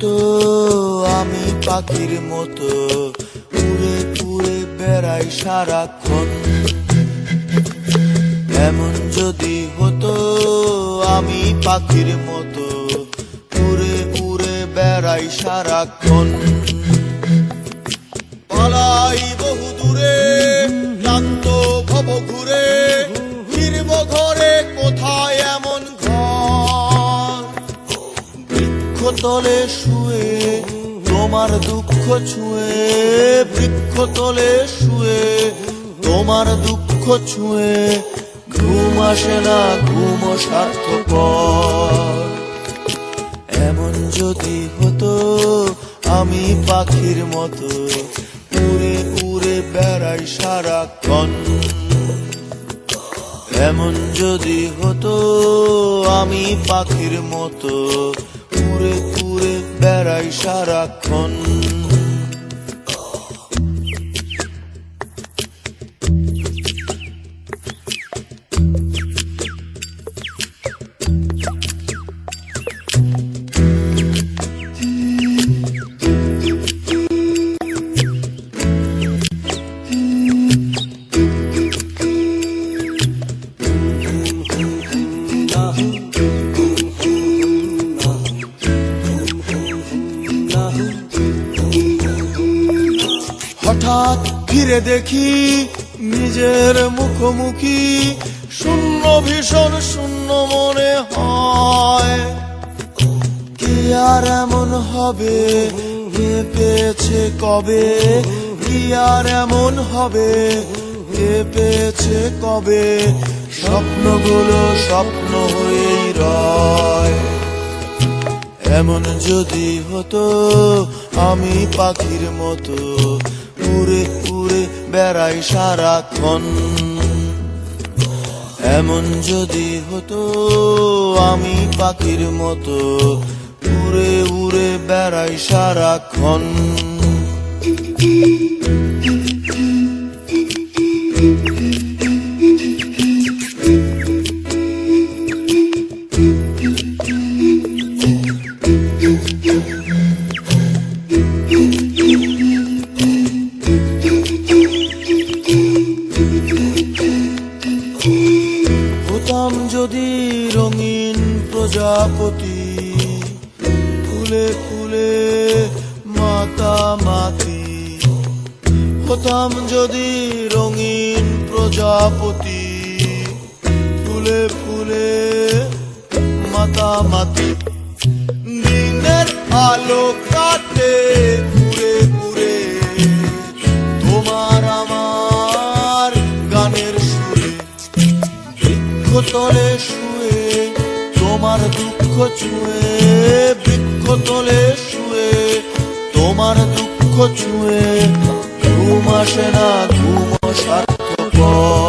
হতো আমি পাখির মতো উড়ে উড়ে বেড়াই সারাক্ষণ। এমন যদি হতো আমি পাখির মতো উড়ে উড়ে বেড়াই সারাক্ষণ। পালাই বহু দূরে ক্লান্ত ভব ঘুরে, ফিরব ঘরে কোথায় এমন ঘর। বৃক্ষতলে শুয়ে তোমার দুঃখ ছুঁয়ে, বৃক্ষতলে শুয়ে তোমার দুঃখ ছুঁয়ে, ঘুম আসে না ঘুম স্বার্থপর। এমন যদি হতো আমি পাখির মতো উড়ে উড়ে বেড়াই সারাক্ষণ। এমন যদি হতো আমি পাখির মতো উড়ে উড়ে বেড়াই সারাক্ষণ। হঠাৎ ফিরে দেখি নিজের মুখোমুখি, শূন্য ভীষণ শূন্য মনে হয়। কি আর এমন হবে কে পেয়েছে কবে, কি আর এমন হবে কে পেয়েছে কবে, স্বপ্নগুলো স্বপ্ন হয়েই রয়। এমন যদি হতো আমি পাখির মতো উড়ে উড়ে বেড়াই সারাক্ষণ। এমন যদি হতো আমি পাখির মতো উড়ে উড়ে বেড়াই সারাক্ষণ। হতাম যদি রঙিন প্রজাপতি, ফুলে ফুলে মাতামাতি। হতাম যদি রঙিন প্রজাপতি, ফুলে ফুলে মাতামাতি। দিনের আলো কাটে ঘুরে ঘুরে তোমার আমার গানের সুরে। বৃক্ষতলে শুয়ে তোমার দুঃখ ছুঁয়ে, বৃক্ষতলে শুয়ে তোমার দুঃখ ছুঁয়ে, ঘুম আসে না ঘুম স্বার্থপর।